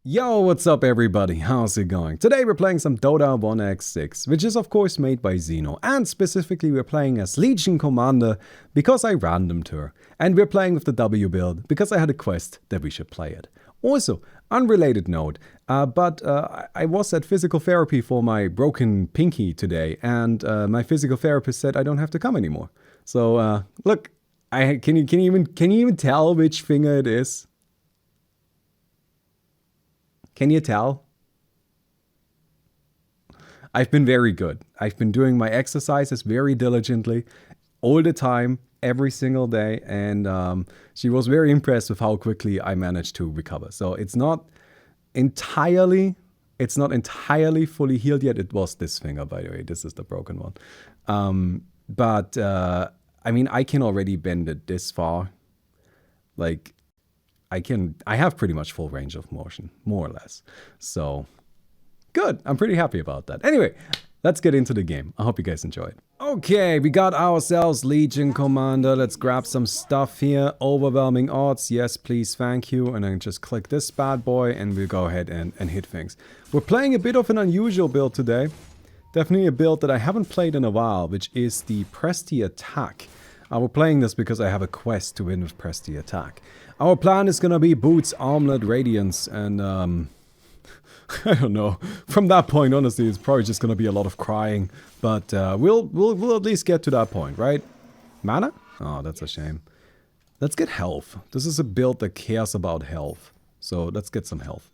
Yo, what's up everybody? How's it going? Today we're playing some Dota 1x6, which is of course made by Xeno, and specifically we're playing as Legion Commander because I randomed her, and we're playing with the W build because I had a quest that we should play it. Also, unrelated note, I was at physical therapy for my broken pinky today, and my physical therapist said I don't have to come anymore. So look, can you even tell which finger it is? Can you tell? I've been very good. I've been doing my exercises very diligently, all the time, every single day, and she was very impressed with how quickly I managed to recover. So it's not entirely fully healed yet. It was this finger, by the way. This is the broken one. I mean, I can already bend it this far. Like, I have pretty much full range of motion, more or less. So, good. I'm pretty happy about that. Anyway, let's get into the game. I hope you guys enjoy it. Okay, we got ourselves Legion Commander. Let's grab some stuff here. Overwhelming odds. Yes, please, thank you. And then just click this bad boy and we'll go ahead and hit things. We're playing a bit of an unusual build today. Definitely a build that I haven't played in a while, which is the Press the Attack. We're playing this because I have a quest to win with Press the Attack. Our plan is gonna be Boots, Armlet, Radiance, and I don't know. From that point, honestly, it's probably just gonna be a lot of crying. But we'll at least get to that point, right? Mana? Oh, that's a shame. Let's get health. This is a build that cares about health. So let's get some health.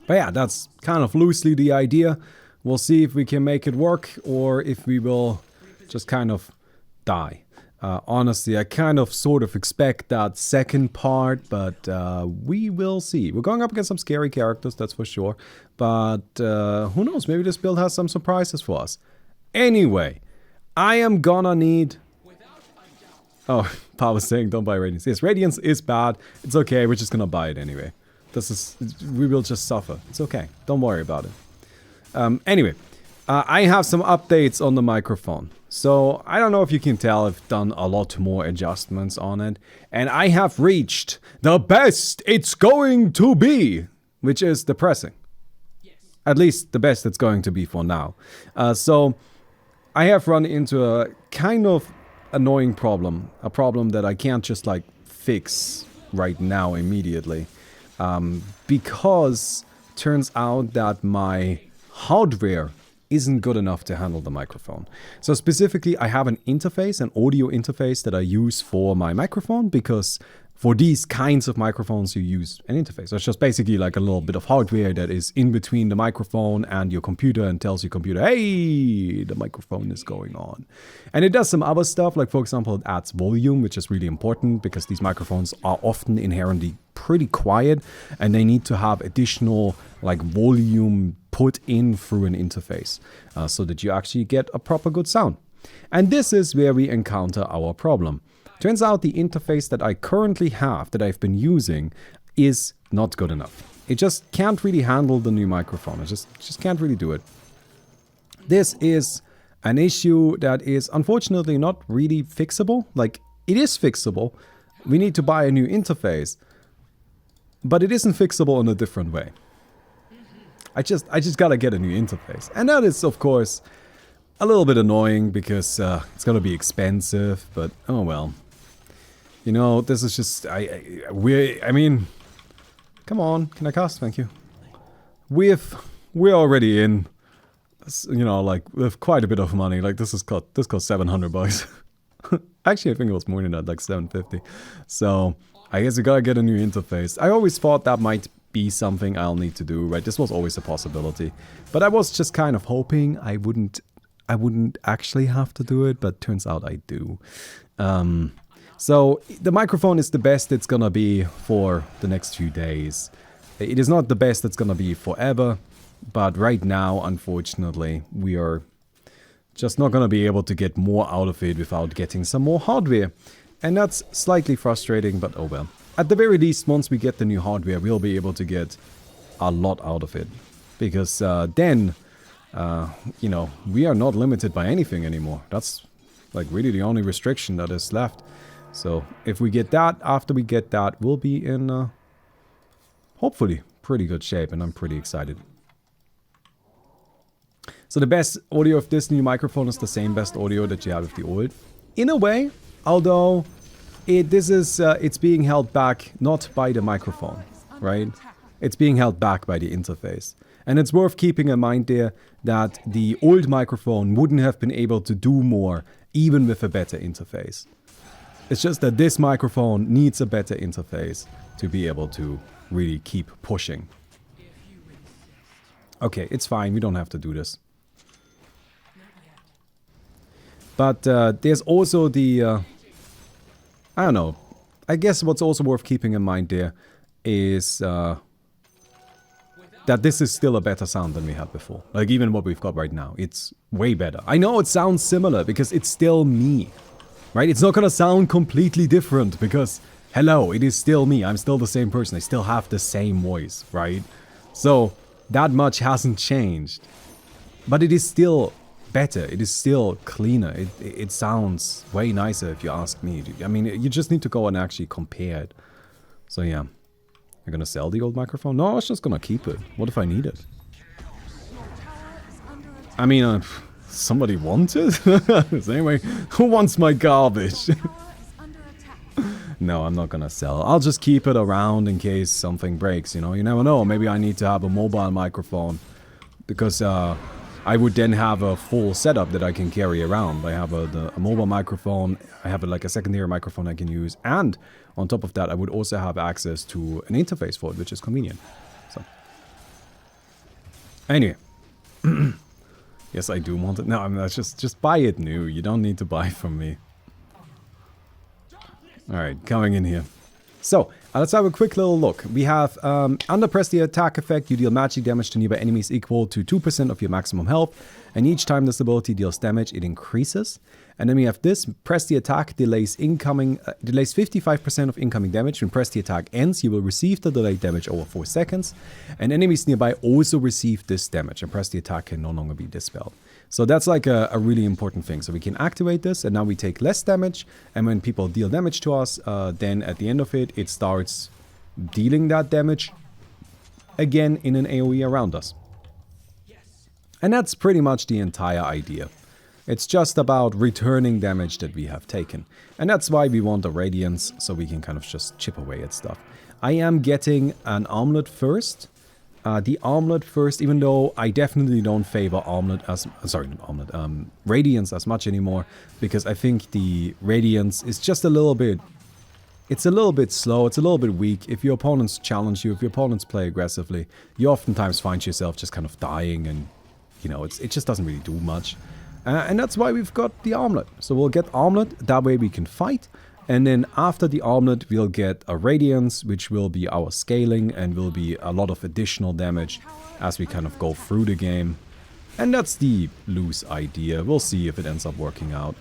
But yeah, that's kind of loosely the idea. We'll see if we can make it work or if we will just kind of die. Honestly, I kind of sort of expect that second part, but we will see. We're going up against some scary characters, that's for sure. But who knows, maybe this build has some surprises for us. Anyway, I am gonna need... Oh, Pa was saying don't buy Radiance. Yes, Radiance is bad. It's okay, we're just gonna buy it anyway. We will just suffer. It's okay, don't worry about it. Anyway, I have some updates on the microphone. So, I don't know if you can tell, I've done a lot more adjustments on it. And I have reached the best it's going to be, which is depressing. Yes. At least the best it's going to be for now. So, I have run into a kind of annoying problem. A problem that I can't just like fix right now immediately. Because turns out that my hardware isn't good enough to handle the microphone. So specifically, I have an interface, an audio interface that I use for my microphone, because for these kinds of microphones you use an interface. So it's just basically like a little bit of hardware that is in between the microphone and your computer and tells your computer, hey, the microphone is going on. And it does some other stuff, like for example, it adds volume, which is really important because these microphones are often inherently pretty quiet and they need to have additional like volume put in through an interface so that you actually get a proper good sound. And this is where we encounter our problem. Turns out the interface that I currently have, that I've been using, is not good enough. It just can't really handle the new microphone. It just can't really do it. This is an issue that is unfortunately not really fixable. Like, it is fixable. We need to buy a new interface. But it isn't fixable in a different way. I just gotta get a new interface. And that is, of course, a little bit annoying because it's gonna be expensive, but oh well. You know, this is just, I mean, come on, can I cast? Thank you. We're already in, you know, like, with quite a bit of money. Like, this cost $700. Actually, I think it was more than that, like 750. So, I guess you gotta get a new interface. I always thought that might be something I'll need to do, right? This was always a possibility. But I was just kind of hoping I wouldn't actually have to do it, but turns out I do. So the microphone is the best it's gonna be for the next few days. It is not the best it's gonna be forever, but right now, unfortunately, we are just not gonna be able to get more out of it without getting some more hardware. And that's slightly frustrating, but oh well. At the very least, once we get the new hardware, we'll be able to get a lot out of it. Because then, you know, we are not limited by anything anymore. That's like really the only restriction that is left. So if we get that, after we get that, we'll be in hopefully pretty good shape, and I'm pretty excited. So the best audio of this new microphone is the same best audio that you had with the old. In a way, although it's being held back not by the microphone, right? It's being held back by the interface. And it's worth keeping in mind there that the old microphone wouldn't have been able to do more even with a better interface. It's just that this microphone needs a better interface to be able to really keep pushing. Okay, it's fine. We don't have to do this. But there's also the... I don't know. I guess what's also worth keeping in mind there is that this is still a better sound than we had before. Like even what we've got right now. It's way better. I know it sounds similar because it's still me. Right? It's not gonna sound completely different because, hello, it is still me. I'm still the same person. I still have the same voice, right? So that much hasn't changed. But it is still better. It is still cleaner. It sounds way nicer if you ask me. I mean, you just need to go and actually compare it. So yeah. You're gonna sell the old microphone? No, I was just gonna keep it. What if I need it? I mean, somebody wants it? Anyway, who wants my garbage? No, I'm not gonna sell. I'll just keep it around in case something breaks, you know? You never know. Maybe I need to have a mobile microphone. Because I would then have a full setup that I can carry around. I have a mobile microphone. I have like a secondary microphone I can use. And on top of that, I would also have access to an interface for it, which is convenient. So, anyway. Yes, I do want it. No, I mean, just buy it new. You don't need to buy from me. Alright, coming in here. So, let's have a quick little look. We have, under press the attack effect, you deal magic damage to nearby enemies equal to 2% of your maximum health. And each time this ability deals damage, it increases. And then we have this, press the attack, delays 55% of incoming damage. When press the attack ends, you will receive the delayed damage over 4 seconds. And enemies nearby also receive this damage. And press the attack can no longer be dispelled. So that's like a really important thing. So we can activate this, and now we take less damage. And when people deal damage to us, then at the end of it, it starts dealing that damage again in an AoE around us. And that's pretty much the entire idea. It's just about returning damage that we have taken. And that's why we want a Radiance, so we can kind of just chip away at stuff. I am getting an Armlet first. The Armlet first, even though I definitely don't favor Radiance as much anymore. Because I think the Radiance is just a little bit... It's a little bit slow, it's a little bit weak. If your opponents challenge you, if your opponents play aggressively, you oftentimes find yourself just kind of dying and, you know, it just doesn't really do much. And that's why we've got the Armlet. So we'll get Armlet, that way we can fight. And then after the Armlet, we'll get a Radiance, which will be our scaling and will be a lot of additional damage as we kind of go through the game. And that's the loose idea. We'll see if it ends up working out.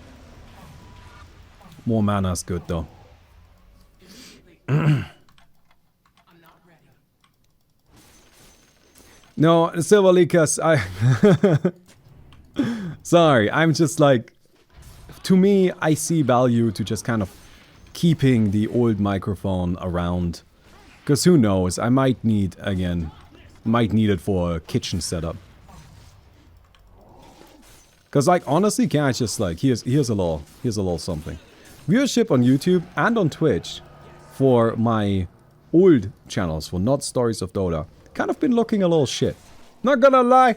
More mana is good though. No, Silver Leakers, sorry, I'm just like... To me, I see value to just kind of keeping the old microphone around. Because who knows, I might need, again, it for a kitchen setup. Because like, honestly, can I just like, here's a little something. Viewership on YouTube and on Twitch for my old channels, for not Stories of Dota, kind of been looking a little shit. Not gonna lie,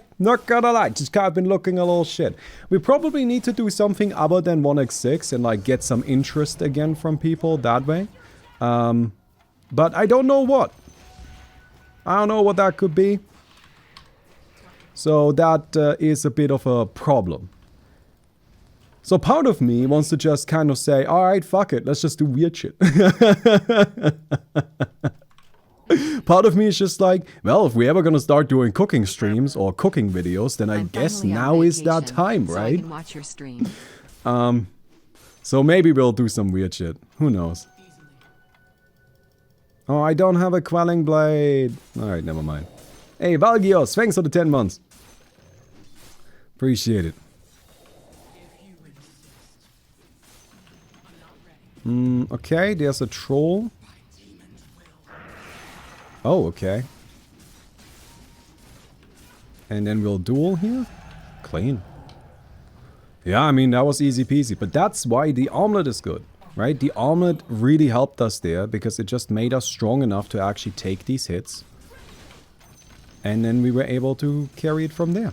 just kind of been looking a little shit. We probably need to do something other than 1x6 and like get some interest again from people that way. But I don't know what. I don't know what that could be. So that is a bit of a problem. So part of me wants to just kind of say, alright, fuck it, let's just do weird shit. Part of me is just like, well, if we're ever gonna start doing cooking streams or cooking videos, then I guess now is that time, right? So I can watch your stream. So maybe we'll do some weird shit. Who knows? Oh, I don't have a quelling blade. Alright, never mind. Hey, Valgios, thanks for the 10 months. Appreciate it. Okay, there's a troll. Oh, okay. And then we'll duel here. Clean. Yeah, I mean, that was easy peasy. But that's why the armlet is good, right? The armlet really helped us there because it just made us strong enough to actually take these hits. And then we were able to carry it from there.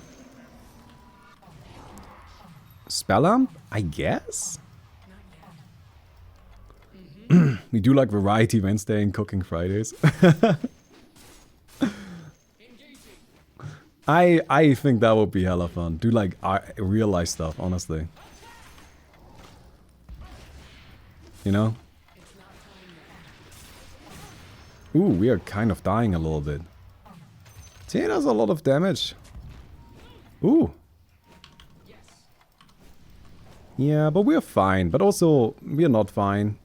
Spell Amp? I guess? We do like Variety Wednesday and Cooking Fridays. I think that would be hella fun. Do like real life stuff, honestly. You know? Ooh, we are kind of dying a little bit. Tia does a lot of damage. Ooh. Yeah, but we're fine. But also, we're not fine.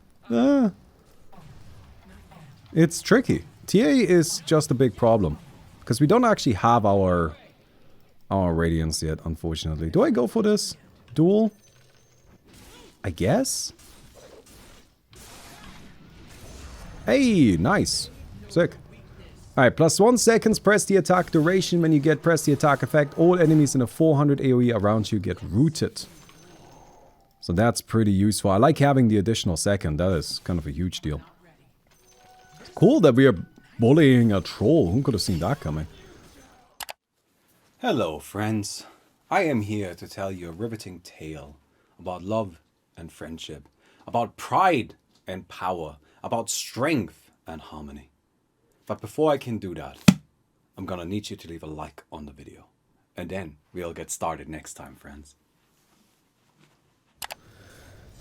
It's tricky. TA is just a big problem. Because we don't actually have our Radiance yet, unfortunately. Do I go for this duel? I guess? Hey, nice. Sick. Alright, plus 1 seconds, press the attack duration. When you get press the attack effect, all enemies in a 400 AoE around you get rooted. So that's pretty useful. I like having the additional second. That is kind of a huge deal. Cool that we are bullying a troll. Who could have seen that coming? Hello, friends. I am here to tell you a riveting tale about love and friendship, about pride and power, about strength and harmony. But before I can do that, I'm gonna need you to leave a like on the video. And then we'll get started next time, friends.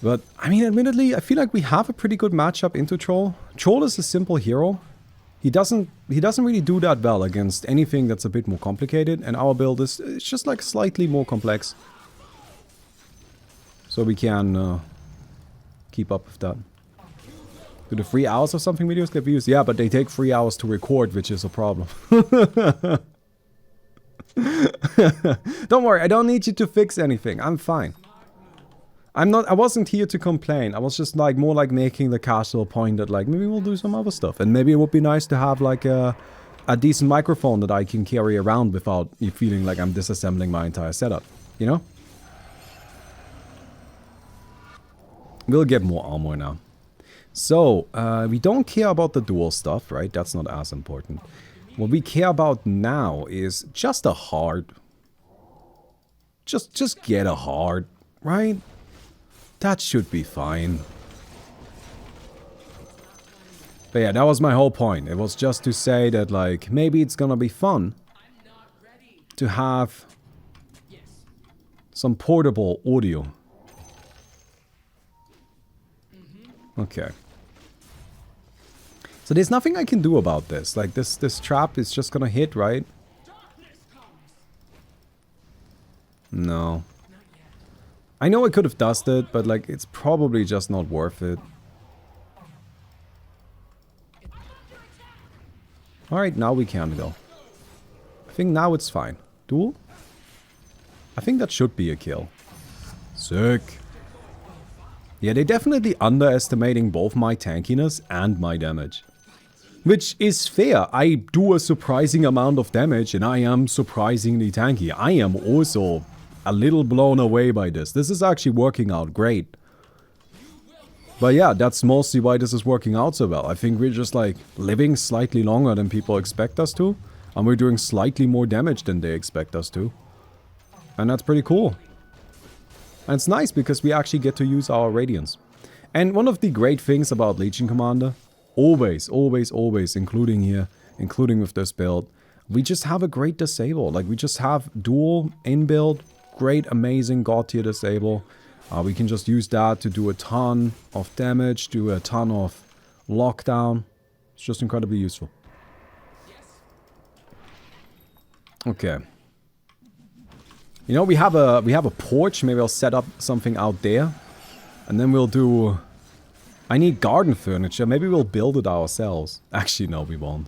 But, I mean, admittedly, I feel like we have a pretty good matchup into Troll. Troll is a simple hero. He doesn't really do that well against anything that's a bit more complicated. And our build is it's just like slightly more complex. So we can keep up with that. Do the 3 hours of something videos get views? Yeah, but they take 3 hours to record, which is a problem. Don't worry, I don't need you to fix anything. I'm fine. I wasn't here to complain. I was just like more like making the casual point that like maybe we'll do some other stuff. And maybe it would be nice to have like a decent microphone that I can carry around without me feeling like I'm disassembling my entire setup. You know? We'll get more armor now. So, we don't care about the dual stuff, right? That's not as important. What we care about now is just a heart. Just get a heart, right? That should be fine. But yeah, that was my whole point. It was just to say that, like, maybe it's gonna be fun to have some portable audio. Okay. So there's nothing I can do about this. Like, this trap is just gonna hit, right? No. I know I could have dusted, but like, it's probably just not worth it. Alright, now we can go. I think now it's fine. Duel? I think that should be a kill. Sick. Yeah, they're definitely underestimating both my tankiness and my damage. Which is fair. I do a surprising amount of damage and I am surprisingly tanky. I am also a little blown away by this. This is actually working out great. But yeah, that's mostly why this is working out so well. I think we're just like living slightly longer than people expect us to. And we're doing slightly more damage than they expect us to. And that's pretty cool. And it's nice because we actually get to use our Radiance. And one of the great things about Legion Commander, always, including here, including with this build, we just have a great disable. Like, we just have dual in-build, great, amazing god tier disable. We can just use that to do a ton of damage, do a ton of lockdown. It's just incredibly useful. Okay. You know, we have a porch. Maybe I'll set up something out there. And then we'll do... I need garden furniture. Maybe we'll build it ourselves. Actually, no, we won't.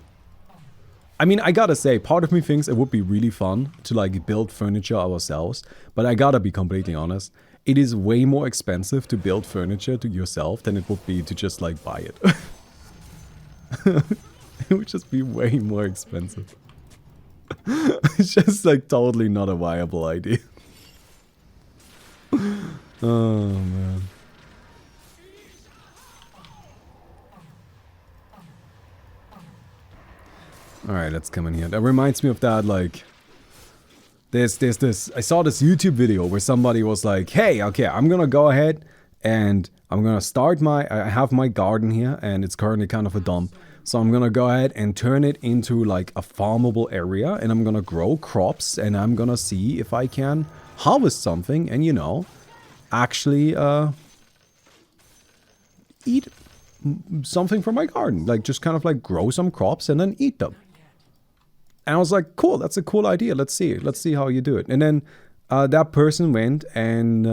I mean, I gotta say, part of me thinks it would be really fun to like build furniture ourselves. But I gotta be completely honest. It is way more expensive to build furniture to yourself than it would be to just like buy it. It would just be way more expensive. It's just like totally not a viable idea. Oh man. Alright, let's come in here. That reminds me of that, like... There's this... I saw this YouTube video where somebody was like, hey, okay, I'm gonna go ahead and I'm gonna start my... I have my garden here and it's currently kind of a dump. So I'm gonna go ahead and turn it into like a farmable area and I'm gonna grow crops and I'm gonna see if I can harvest something and, you know, actually eat something from my garden. Like just kind of like grow some crops and then eat them. And I was like, cool, that's a cool idea. Let's see how you do it. And then that person went and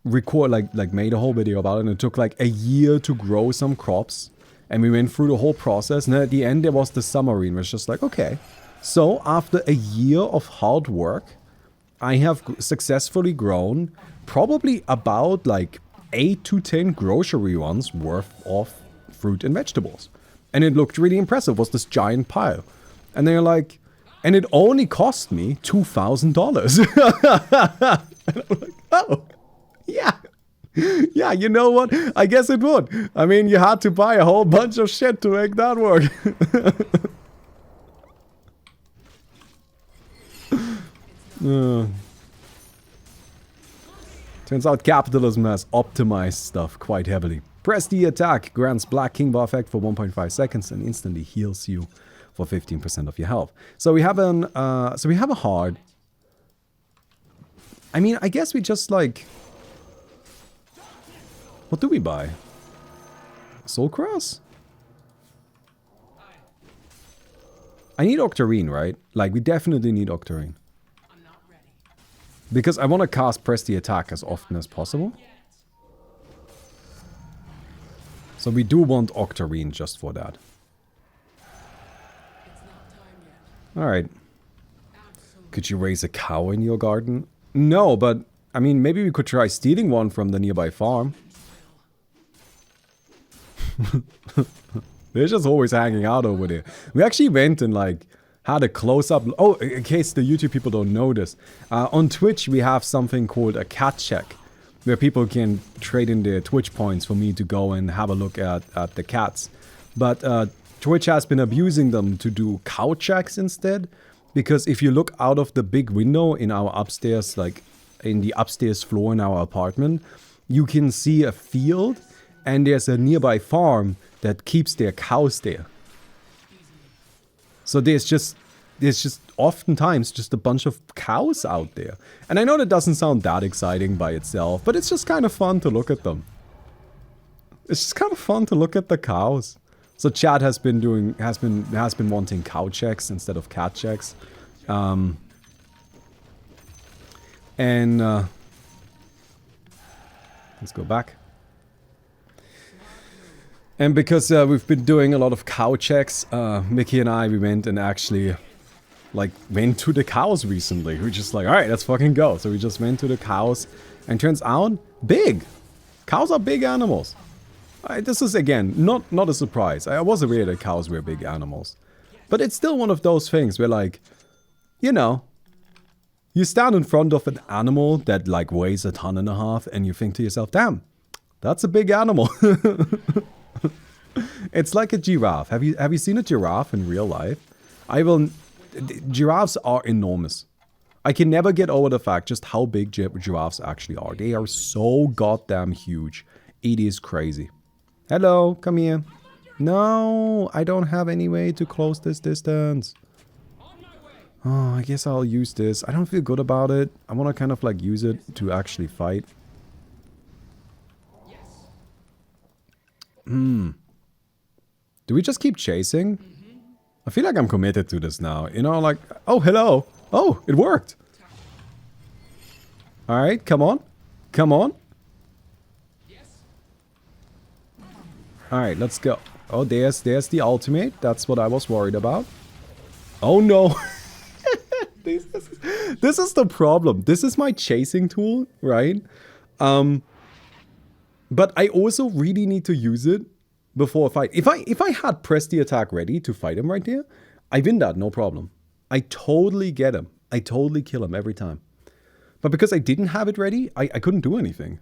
made a whole video about it. And it took like a year to grow some crops. And we went through the whole process. And then at the end, there was the summary. And it was just like, okay. So after a year of hard work, I have successfully grown probably about like 8 to 10 grocery runs worth of fruit and vegetables. And it looked really impressive. It was this giant pile. And they're like, and it only cost me $2,000. And I'm like, oh, yeah. Yeah, you know what? I guess it would. I mean, you had to buy a whole bunch of shit to make that work. Turns out capitalism has optimized stuff quite heavily. Press the attack, grants Black King Bar effect for 1.5 seconds and instantly heals you for 15% of your health. So we have a hard. I mean, I guess we just like... What do we buy? Soul Cross? I need Octarine, right? Like, we definitely need Octarine. Because I want to cast Press the Attack as often as possible. So we do want Octarine just for that. Alright. Could you raise a cow in your garden? No, but, I mean, maybe we could try stealing one from the nearby farm. They're just always hanging out over there. We actually went and, like, had a close-up... Oh, in case the YouTube people don't know this. On Twitch, we have something called a cat check. Where people can trade in their Twitch points for me to go and have a look at the cats. But Twitch has been abusing them to do cow checks instead. Because if you look out of the big window in our upstairs, like in the upstairs floor in our apartment, you can see a field and there's a nearby farm that keeps their cows there. So there's just oftentimes just a bunch of cows out there. And I know that doesn't sound that exciting by itself, but it's just kind of fun to look at them. It's just kind of fun to look at the cows. So Chad has been wanting cow checks instead of cat checks. Let's go back. And because we've been doing a lot of cow checks, Mickey and I, we went and actually, like, went to the cows recently. We were just like, alright, let's fucking go. So we just went to the cows, and turns out, big! Cows are big animals. This is, again, not a surprise. I was aware that cows were big animals. But it's still one of those things where, like, you know, you stand in front of an animal that, like, weighs 1.5 tons, and you think to yourself, damn, that's a big animal. It's like a giraffe. Have you seen a giraffe in real life? Giraffes are enormous. I can never get over the fact just how big giraffes actually are. They are so goddamn huge. It is crazy. Hello, come here. No, I don't have any way to close this distance. Oh, I guess I'll use this. I don't feel good about it. I want to kind of like use it to actually fight. Do we just keep chasing? I feel like I'm committed to this now. You know, like, oh, hello. Oh, it worked. Alright, come on. Come on. Alright, let's go. Oh, there's the ultimate. That's what I was worried about. Oh, no. This is the problem. This is my chasing tool, right? But I also really need to use it before a fight. If I had pressed the attack ready to fight him right there, I win that, no problem. I totally get him. I totally kill him every time. But because I didn't have it ready, I couldn't do anything.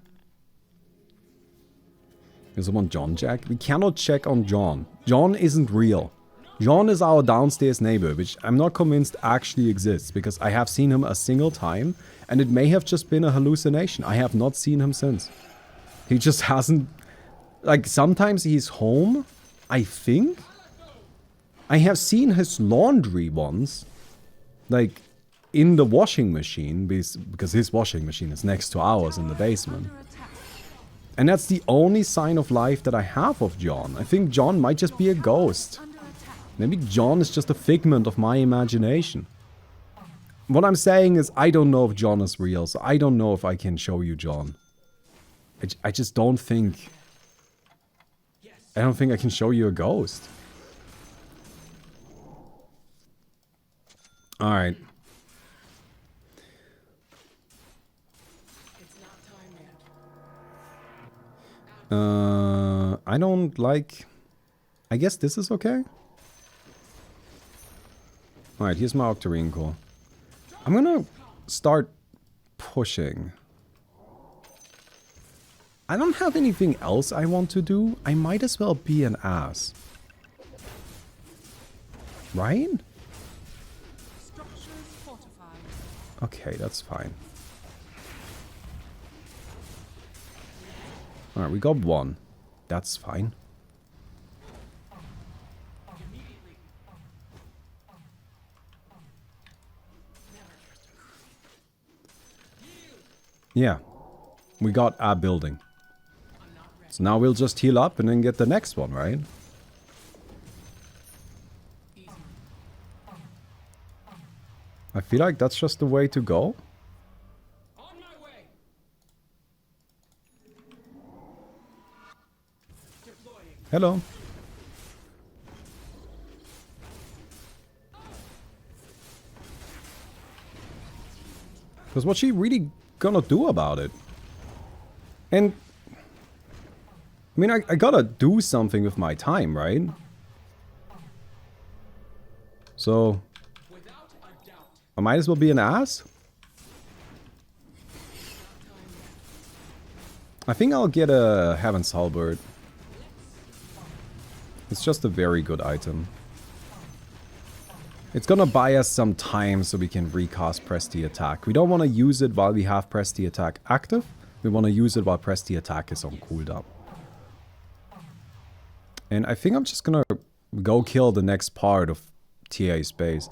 Does someone John check? We cannot check on John. John isn't real. John is our downstairs neighbor, which I'm not convinced actually exists, because I have seen him a single time, and it may have just been a hallucination. I have not seen him since. He just hasn't... Like, sometimes he's home, I think. I have seen his laundry once, like, in the washing machine, because his washing machine is next to ours in the basement. And that's the only sign of life that I have of John. I think John might just be a ghost. Maybe John is just a figment of my imagination. What I'm saying is I don't know if John is real, so I don't know if I can show you John. I just don't think... I don't think I can show you a ghost. Alright. I don't like... I guess this is okay? Alright, here's my Octarine core. I'm gonna start pushing. I don't have anything else I want to do. I might as well be an ass. Right? Okay, that's fine. Alright, we got one. That's fine. Yeah. We got our building. So now we'll just heal up and then get the next one, right? I feel like that's just the way to go. Hello. Because what's she really gonna do about it? And... I mean, I gotta do something with my time, right? So... I might as well be an ass. I think I'll get a Heaven's Halberd. It's just a very good item. It's gonna buy us some time so we can recast Press the Attack. We don't want to use it while we have Press the Attack active. We want to use it while Press the Attack is on cooldown. And I think I'm just gonna go kill the next part of TA space.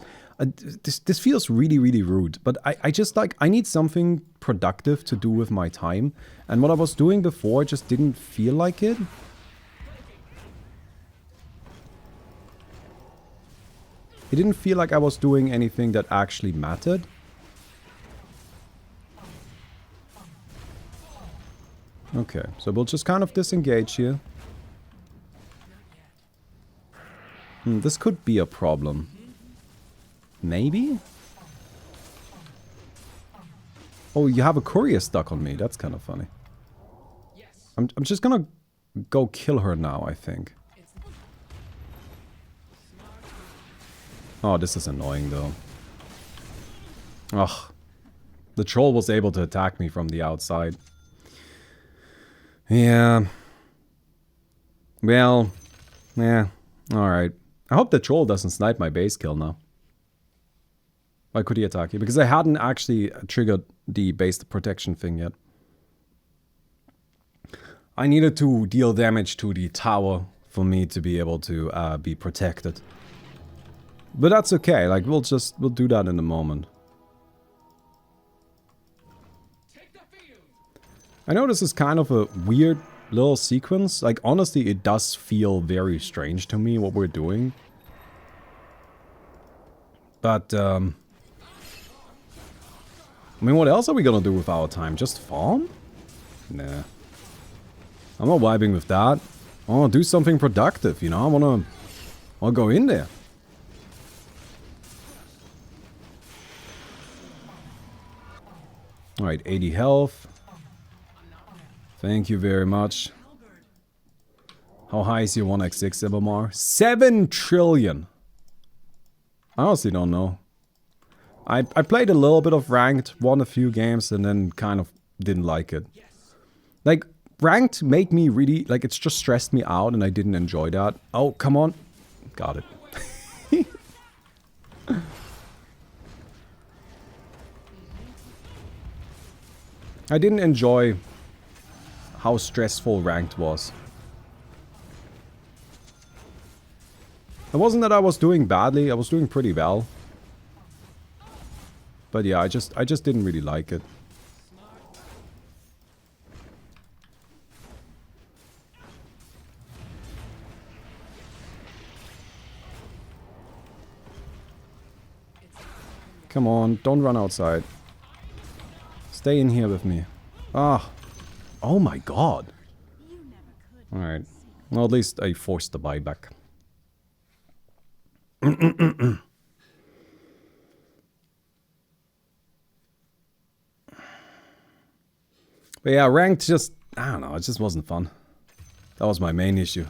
This feels really, really rude, but I just like, I need something productive to do with my time. And what I was doing before just didn't feel like it. It didn't feel like I was doing anything that actually mattered. Okay, so we'll just kind of disengage here. This could be a problem. Maybe? Oh, you have a courier stuck on me. That's kind of funny. I'm just gonna go kill her now, I think. Oh, this is annoying though. Ugh. The troll was able to attack me from the outside. Yeah. Well, yeah. Alright. I hope the troll doesn't snipe my base kill now. Why could he attack you? Because I hadn't actually triggered the base protection thing yet. I needed to deal damage to the tower for me to be able to be protected. But that's okay, like we'll do that in a moment. I know this is kind of a weird little sequence. Like honestly, it does feel very strange to me what we're doing. But I mean, what else are we gonna do with our time? Just farm? Nah. I'm not vibing with that. I wanna do something productive, you know? I wanna go in there. Alright, 80 health. Thank you very much. How high is your 1x6 MMR? 7 trillion! I honestly don't know. I played a little bit of ranked, won a few games, and then kind of didn't like it. Like, ranked made me really, like, it's just stressed me out and I didn't enjoy that. Oh, come on. Got it. I didn't enjoy how stressful ranked was. It wasn't that I was doing badly, I was doing pretty well. But yeah, I just didn't really like it. Come on, don't run outside. Stay in here with me. Ah. Oh my god. Alright. Well, at least I forced the buyback. But yeah, ranked just, I don't know, it just wasn't fun. That was my main issue.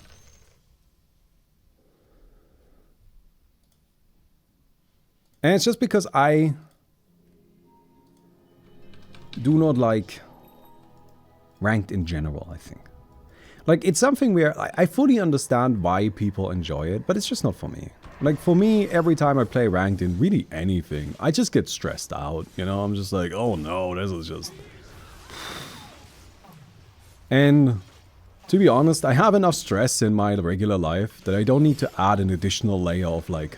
And it's just because I do not like ranked in general, I think. Like, it's something where I fully understand why people enjoy it, but it's just not for me. Like, for me, every time I play ranked in really anything, I just get stressed out, you know? I'm just like, oh no, this is just... And to be honest, I have enough stress in my regular life that I don't need to add an additional layer of, like,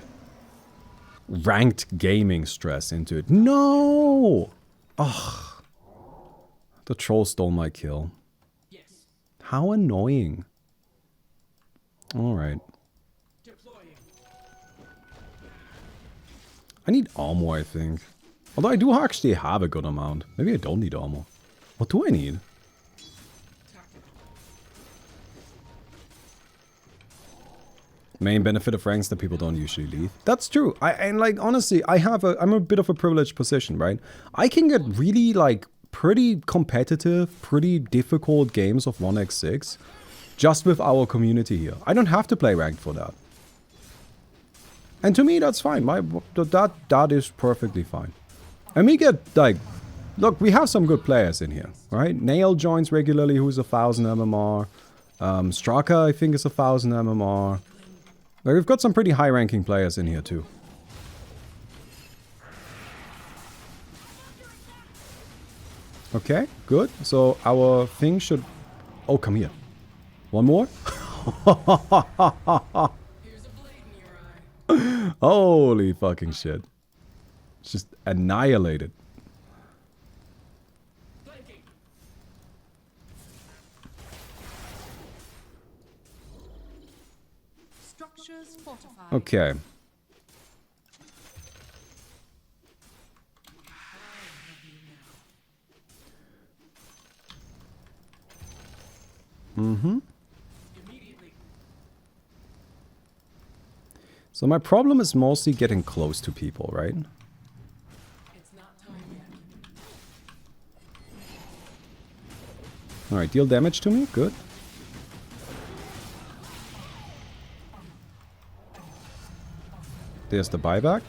ranked gaming stress into it. No! Ugh. The troll stole my kill. How annoying. Alright. I need armor, I think. Although I do actually have a good amount. Maybe I don't need armor. What do I need? Main benefit of ranks that people don't usually leave. That's true. And like, honestly, I'm a bit of a privileged position, right? I can get really, like, pretty competitive, pretty difficult games of 1x6 just with our community here. I don't have to play ranked for that. And to me, that's fine. That is perfectly fine. And we get, like, look, we have some good players in here, right? Nail joins regularly, who's 1000 MMR. Straka, I think, is 1000 MMR. Like, we've got some pretty high-ranking players in here, too. Okay, good. So, our thing should... Oh, come here. One more? Holy fucking shit. Just annihilated. Okay. Mm-hmm. So my problem is mostly getting close to people, right? Alright, deal damage to me. Good. There's the buyback.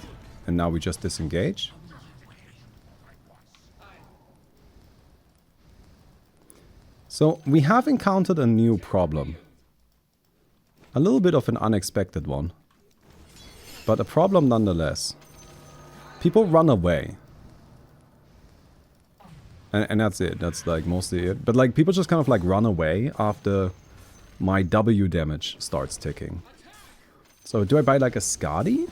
And now we just disengage. So we have encountered a new problem. A little bit of an unexpected one. But a problem nonetheless. People run away. And that's it. That's like mostly it. But like people just kind of like run away after my W damage starts ticking. So do I buy like a Skadi?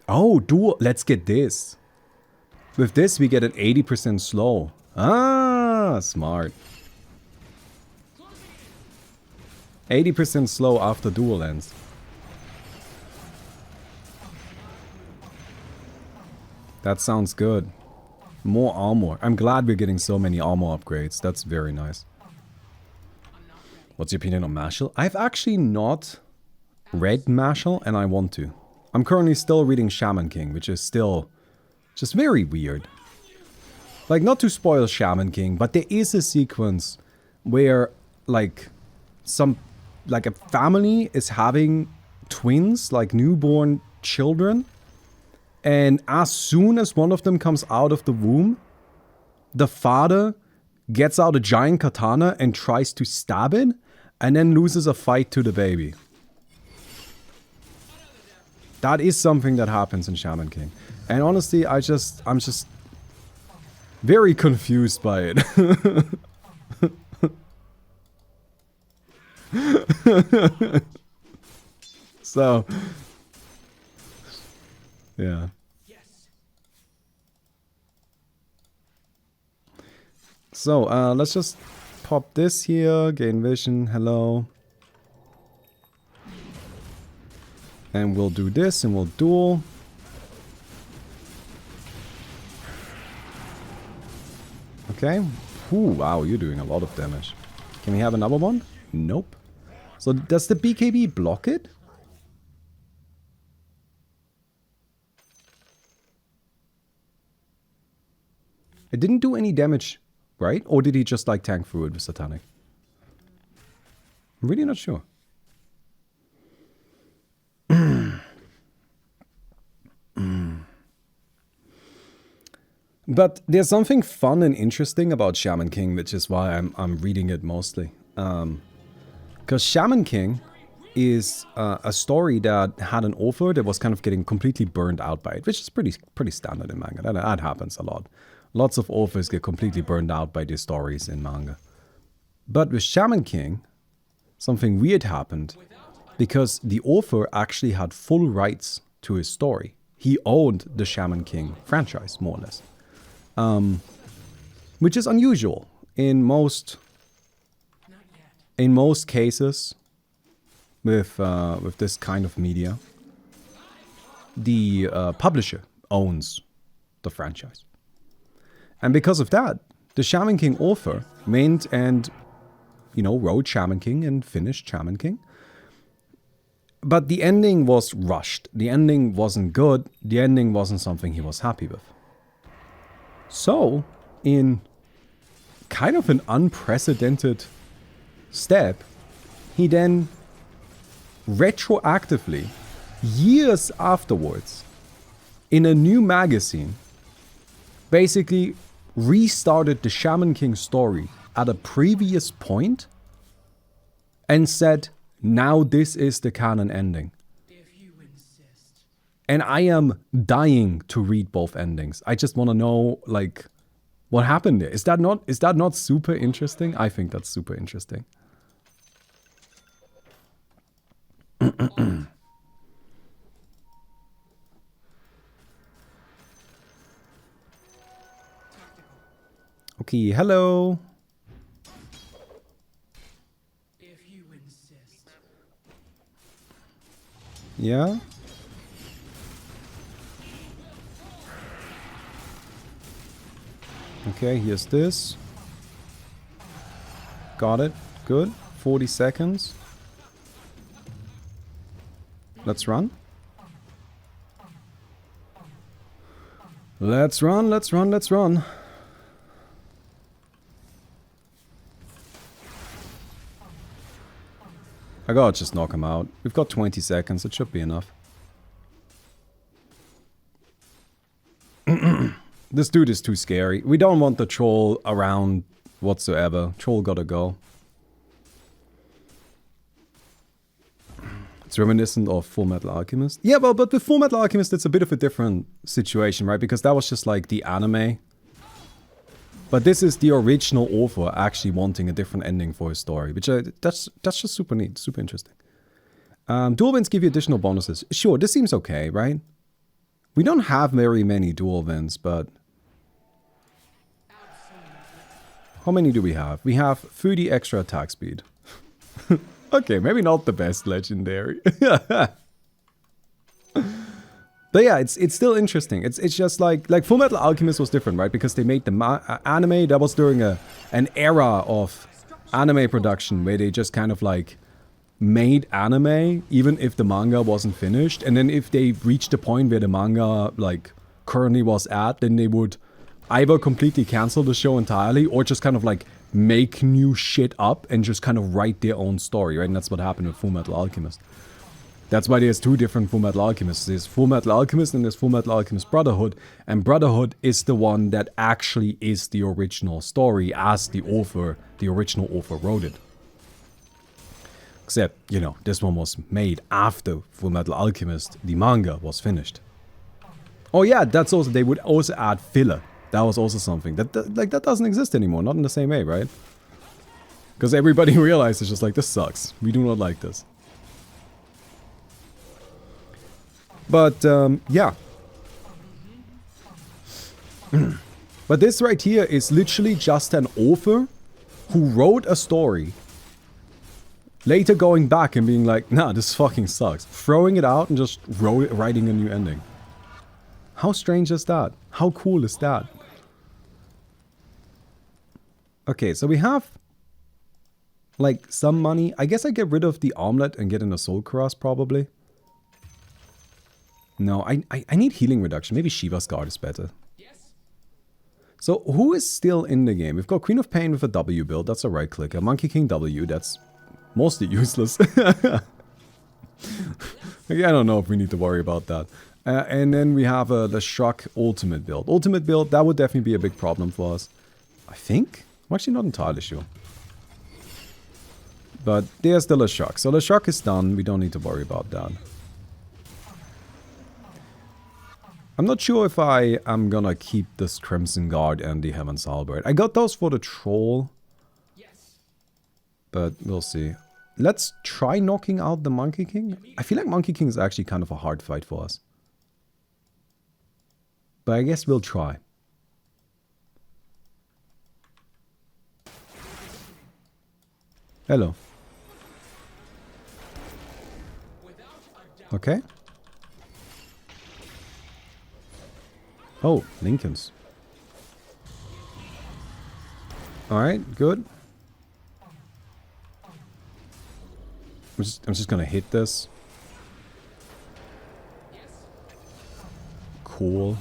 Oh, dual. Let's get this. With this, we get an 80% slow. Ah, smart. 80% slow after dual ends. That sounds good. More armor. I'm glad we're getting so many armor upgrades. That's very nice. What's your opinion on Marshall? I've actually not read Marshall, and I want to. I'm currently still reading Shaman King, which is still just very weird. Like, not to spoil Shaman King, but there is a sequence where, like, a family is having twins, like newborn children. And as soon as one of them comes out of the womb, the father gets out a giant katana and tries to stab it, and then loses a fight to the baby. That is something that happens in Shaman King. And honestly, I'm just very confused by it. So, yeah. So, let's just pop this here, gain vision, hello. And we'll do this and we'll duel. Okay. Ooh, wow, you're doing a lot of damage. Can we have another one? Nope. So does the BKB block it? It didn't do any damage, right? Or did he just like tank through it with Satanic? I'm really not sure. But there's something fun and interesting about Shaman King, which is why I'm reading it mostly. Because Shaman King is a story that had an author that was kind of getting completely burned out by it, which is pretty standard in manga. That happens a lot. Lots of authors get completely burned out by these stories in manga. But with Shaman King, something weird happened because the author actually had full rights to his story. He owned the Shaman King franchise, more or less. Which is unusual in most cases with this kind of media. The publisher owns the franchise, and because of that, the Shaman King author went and wrote Shaman King and finished Shaman King. But the ending was rushed. The ending wasn't good. The ending wasn't something he was happy with. So, in kind of an unprecedented step, he then retroactively, years afterwards, in a new magazine, basically restarted the Shaman King story at a previous point and said, now this is the canon ending. And I am dying to read both endings. I just want to know, like, what happened there. Is that not super interesting? I think that's super interesting. Okay, hello. If you insist. Yeah? Okay, here's this. Got it. Good. 40 seconds. Let's run. Let's run, let's run, let's run. I gotta just knock him out. We've got 20 seconds. It should be enough. This dude is too scary. We don't want the troll around whatsoever. Troll gotta go. It's reminiscent of Full Metal Alchemist. Yeah, well, but with Full Metal Alchemist, it's a bit of a different situation, right? Because that was just like the anime. But this is the original author actually wanting a different ending for his story, which that's just super neat, super interesting. Dual wins give you additional bonuses. Sure, this seems okay, right? We don't have very many dual wins, but how many do we have? We have 30 extra attack speed. Okay, maybe not the best legendary. But yeah, it's still interesting. It's just like Full Metal Alchemist was different, right? Because they made the anime. That was during an era of anime production where they just kind of like made anime even if the manga wasn't finished. And then if they reached the point where the manga like currently was at, then they would either completely cancel the show entirely or just kind of like make new shit up and just kind of write their own story, right? And that's what happened with Fullmetal Alchemist. That's why there's two different Fullmetal Alchemists. There's Fullmetal Alchemist and there's Fullmetal Alchemist Brotherhood. And Brotherhood is the one that actually is the original story as the original author wrote it. Except, you know, this one was made after Fullmetal Alchemist, the manga, was finished. Oh yeah, that's also, they would also add filler. That was also something. That doesn't exist anymore, not in the same way, right? Because everybody realized it's just like, this sucks. We do not like this. But, yeah. But this right here is literally just an author who wrote a story, later going back and being like, nah, this fucking sucks. Throwing it out and just writing a new ending. How strange is that? How cool is that? Okay, so we have, like, some money. I guess I get rid of the omelet and get an Soul Cross, probably. No, I need healing reduction. Maybe Shiva's Guard is better. Yes. So, who is still in the game? We've got Queen of Pain with a W build. That's a right clicker. Monkey King W. That's mostly useless. I don't know if we need to worry about that. And then we have the Shrug Ultimate build. Ultimate build, that would definitely be a big problem for us. I think? I'm actually not entirely sure. But there's the Shrug. So the Shrug is done. We don't need to worry about that. I'm not sure if I am gonna keep this Crimson Guard and the Heaven's Halberd. I got those for the Troll. Yes. But we'll see. Let's try knocking out the Monkey King. I feel like Monkey King is actually kind of a hard fight for us. But I guess we'll try. Hello. Okay. Oh, Lincolns. Alright, good. I'm just gonna hit this. Cool.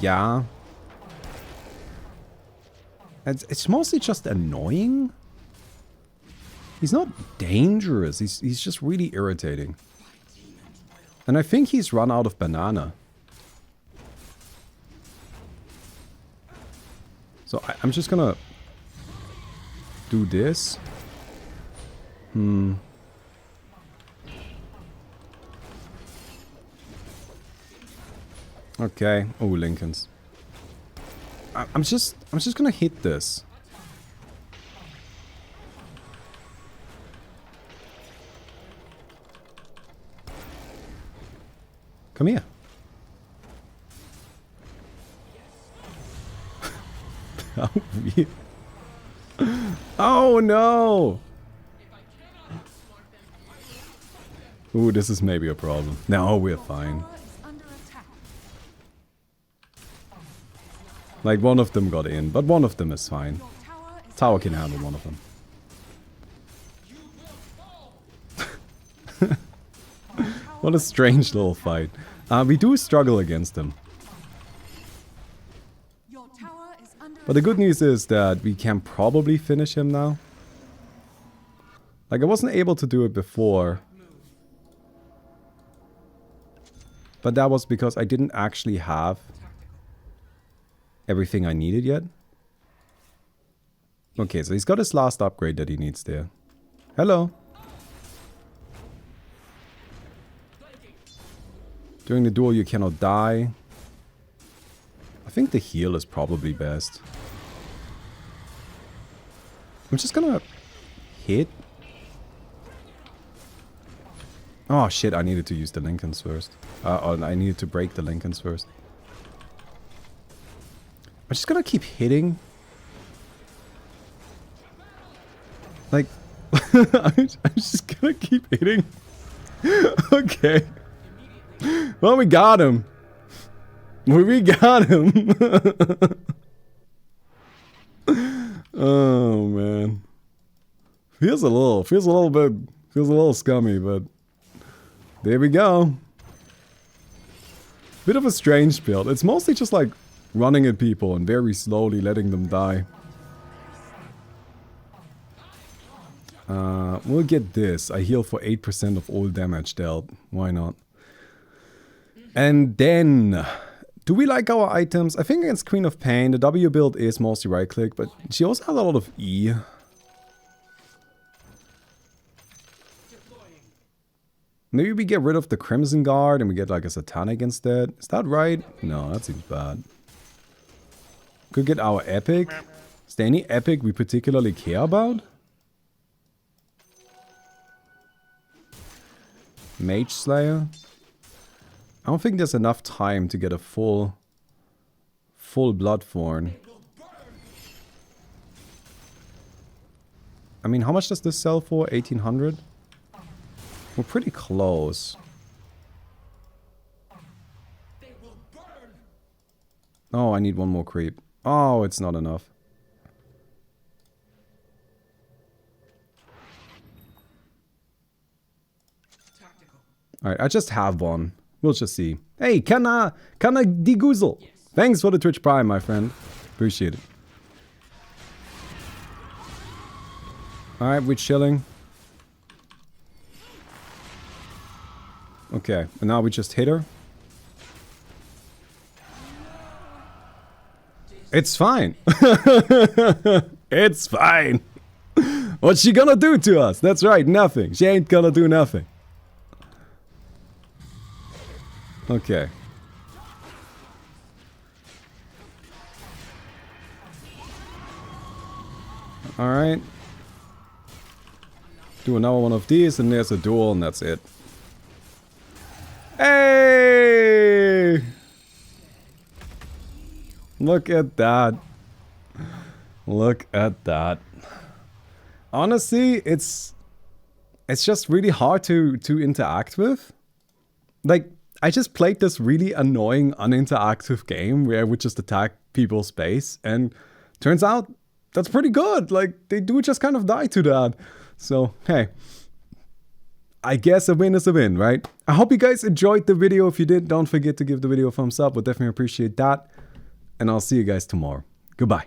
Yeah. It's mostly just annoying. He's not dangerous. He's just really irritating. And I think he's run out of banana. So I'm just gonna do this. Okay. Oh, Lincolns. I'm just gonna hit this. Come here. How weird. Oh no! Ooh, this is maybe a problem. No, we're fine. Like, one of them got in, but one of them is fine. Tower can handle one of them. What a strange little fight. We do struggle against him. But the good news is that we can probably finish him now. Like, I wasn't able to do it before. But that was because I didn't actually have everything I needed yet. Okay, so he's got his last upgrade that he needs there. Hello. During the duel you cannot die. I think the heal is probably best. I'm just gonna hit. Oh shit, I needed to use the Lincolns first. I needed to break the Lincolns first. I'm just gonna keep hitting. Like, I'm just gonna keep hitting. Okay. Well, we got him. We got him. Oh man. Feels a little scummy, but there we go. Bit of a strange build. It's mostly just like running at people and very slowly letting them die. We'll get this. I heal for 8% of all damage dealt. Why not? And then, do we like our items? I think against Queen of Pain, the W build is mostly right click, but she also has a lot of E. Maybe we get rid of the Crimson Guard and we get like a Satanic instead. Is that right? No, that seems bad. Could get our Epic. Is there any Epic we particularly care about? Mage Slayer? I don't think there's enough time to get a full Bloodthorn. I mean, how much does this sell for? 1800? We're pretty close. Oh, I need one more creep. Oh, it's not enough. Alright, I just have one. We'll just see. Hey, Kana Digoozle. Yes. Thanks for the Twitch Prime, my friend. Appreciate it. Alright, we're chilling. Okay, and now we just hit her. It's fine. It's fine. What's she gonna do to us? That's right, nothing. She ain't gonna do nothing. Okay. Alright. Do another one of these and there's a duel and that's it. Hey! Look at that. Look at that. Honestly, it's just really hard to interact with. Like, I just played this really annoying, uninteractive game where I would just attack people's base, and turns out that's pretty good. Like, they do just kind of die to that. So, hey. I guess a win is a win, right? I hope you guys enjoyed the video. If you did, don't forget to give the video a thumbs up. We'll definitely appreciate that. And I'll see you guys tomorrow. Goodbye.